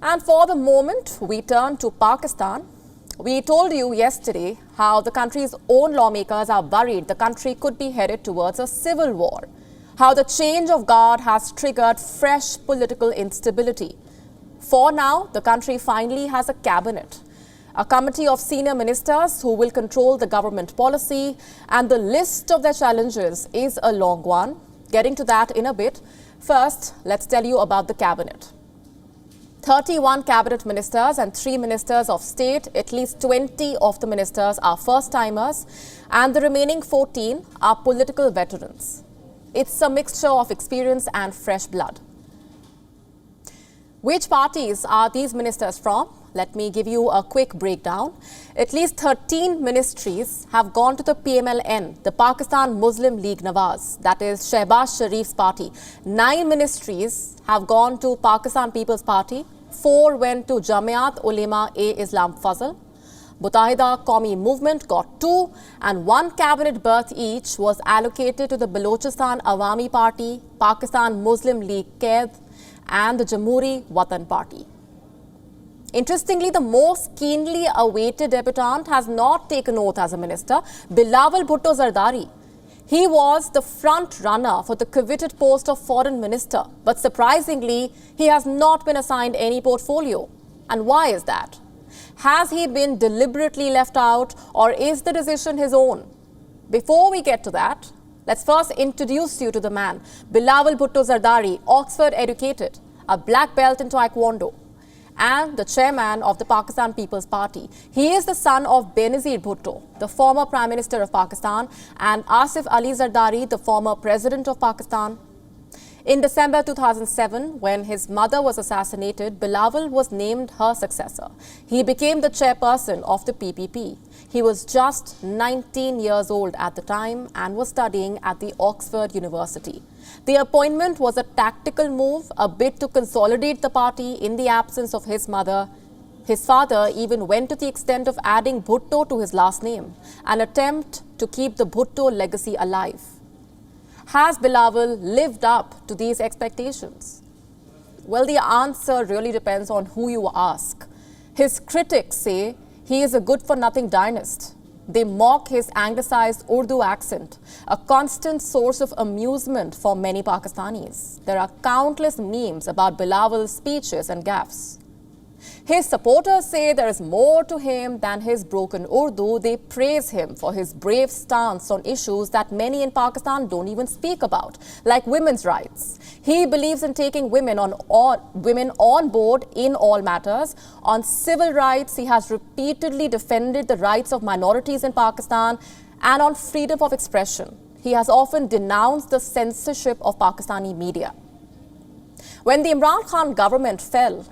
And for the moment, we turn to Pakistan. We told you yesterday how the country's own lawmakers are worried the country could be headed towards a civil war, how the change of guard has triggered fresh political instability. For now, the country finally has a cabinet, a committee of senior ministers who will control the government policy, and the list of their challenges is a long one. Getting to that in a bit. First, let's tell you about the cabinet. 31 cabinet ministers and 3 ministers of state, at least 20 of the ministers are first-timers, and the remaining 14 are political veterans. It's a mixture of experience and fresh blood. Which parties are these ministers from? Let me give you a quick breakdown. At least 13 ministries have gone to the PMLN, the Pakistan Muslim League Nawaz, that is Shehbaz Sharif's party. 9 ministries have gone to Pakistan People's Party. 4 went to Jamiat Ulema-e-Islam Fazl. Mutahida Qawmi Movement got 2, and 1 cabinet berth each was allocated to the Balochistan Awami Party, Pakistan Muslim League Qaid, and the Jamhuri Watan Party. Interestingly, the most keenly awaited debutant has not taken oath as a minister, Bilawal Bhutto Zardari. He was the front runner for the coveted post of foreign minister, but surprisingly, he has not been assigned any portfolio. And why is that? Has he been deliberately left out, or is the decision his own? Before we get to that, let's first introduce you to the man, Bilawal Bhutto Zardari, Oxford educated, a black belt in Taekwondo, and the chairman of the Pakistan People's Party. He is the son of Benazir Bhutto, the former Prime Minister of Pakistan, and Asif Ali Zardari, the former President of Pakistan. In December 2007, when his mother was assassinated, Bilawal was named her successor. He became the chairperson of the PPP. He was just 19 years old at the time and was studying at the Oxford University. The appointment was a tactical move, a bid to consolidate the party in the absence of his mother. His father even went to the extent of adding Bhutto to his last name, an attempt to keep the Bhutto legacy alive. Has Bilawal lived up to these expectations? Well, the answer really depends on who you ask. His critics say he is a good-for-nothing dynast. They mock his anglicized Urdu accent, a constant source of amusement for many Pakistanis. There are countless memes about Bilawal's speeches and gaffes. His supporters say there is more to him than his broken Urdu. They praise him for his brave stance on issues that many in Pakistan don't even speak about, like women's rights. He believes in taking women on board in all matters. On civil rights, he has repeatedly defended the rights of minorities in Pakistan, and on freedom of expression, he has often denounced the censorship of Pakistani media. When the Imran Khan government fell,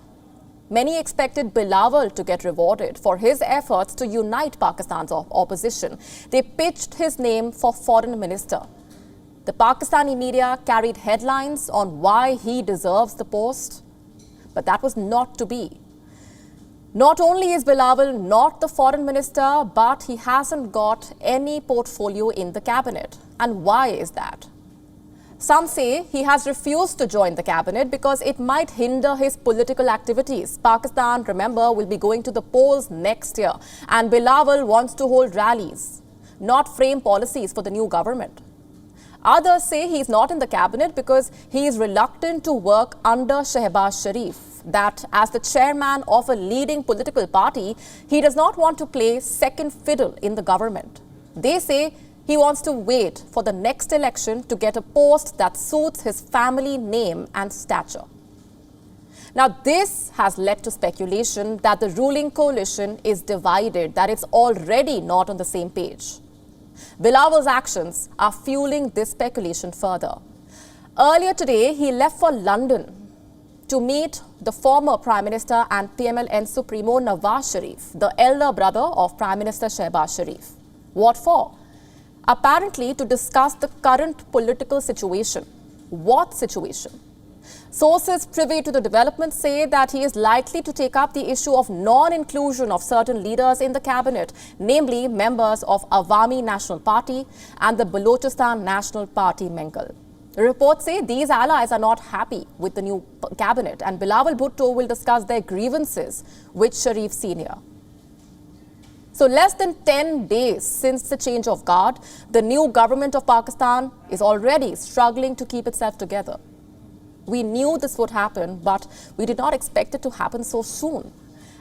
many expected Bilawal to get rewarded for his efforts to unite Pakistan's opposition. They pitched his name for foreign minister. The Pakistani media carried headlines on why he deserves the post, but that was not to be. Not only is Bilawal not the foreign minister, but he hasn't got any portfolio in the cabinet. And why is that? Some say he has refused to join the cabinet because it might hinder his political activities. Pakistan, remember, will be going to the polls next year, and Bilawal wants to hold rallies, not frame policies for the new government. Others say he is not in the cabinet because he is reluctant to work under Shehbaz Sharif, that as the chairman of a leading political party, he does not want to play second fiddle in the government. They say he wants to wait for the next election to get a post that suits his family name and stature. Now, this has led to speculation that the ruling coalition is divided, that it's already not on the same page. Bilawal's actions are fueling this speculation further. Earlier today, he left for London to meet the former Prime Minister and PMLN Supremo Nawaz Sharif, the elder brother of Prime Minister Shehbaz Sharif. What for? Apparently to discuss the current political situation. What situation? Sources privy to the development say that he is likely to take up the issue of non-inclusion of certain leaders in the cabinet, namely members of Awami National Party and the Balochistan National Party Mengal. Reports say these allies are not happy with the new cabinet, and Bilawal Bhutto will discuss their grievances with Sharif Sr. So less than 10 days since the change of guard, the new government of Pakistan is already struggling to keep itself together. We knew this would happen, but we did not expect it to happen so soon.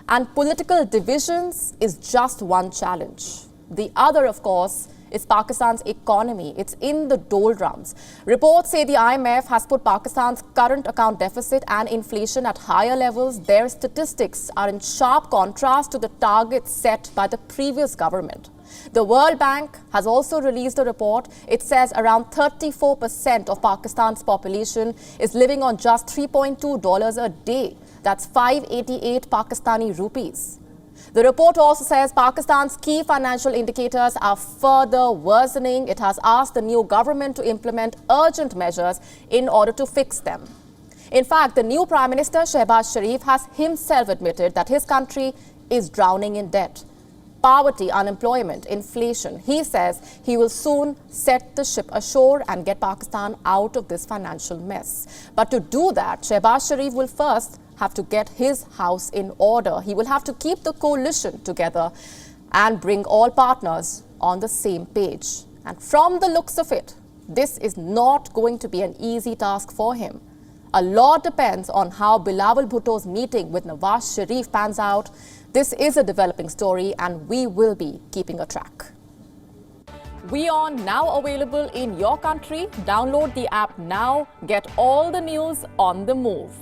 And political divisions is just one challenge. The other, of course, is Pakistan's economy. It's in the doldrums. Reports say the IMF has put Pakistan's current account deficit and inflation at higher levels. Their statistics are in sharp contrast to the targets set by the previous government. The World Bank has also released a report. It says around 34% of Pakistan's population is living on just $3.2 a day. That's 588 Pakistani rupees. The report also says Pakistan's key financial indicators are further worsening. It has asked the new government to implement urgent measures in order to fix them. In fact, the new Prime Minister, Shehbaz Sharif, has himself admitted that his country is drowning in debt. Poverty, unemployment, inflation. He says he will soon set the ship ashore and get Pakistan out of this financial mess. But to do that, Shehbaz Sharif will first have to get his house in order. He will have to keep the coalition together and bring all partners on the same page. And from the looks of it, this is not going to be an easy task for him. A lot depends on how Bilawal Bhutto's meeting with Nawaz Sharif pans out. This is a developing story and we will be keeping a track. WION now available in your country. Download the app now. Get all the news on the move.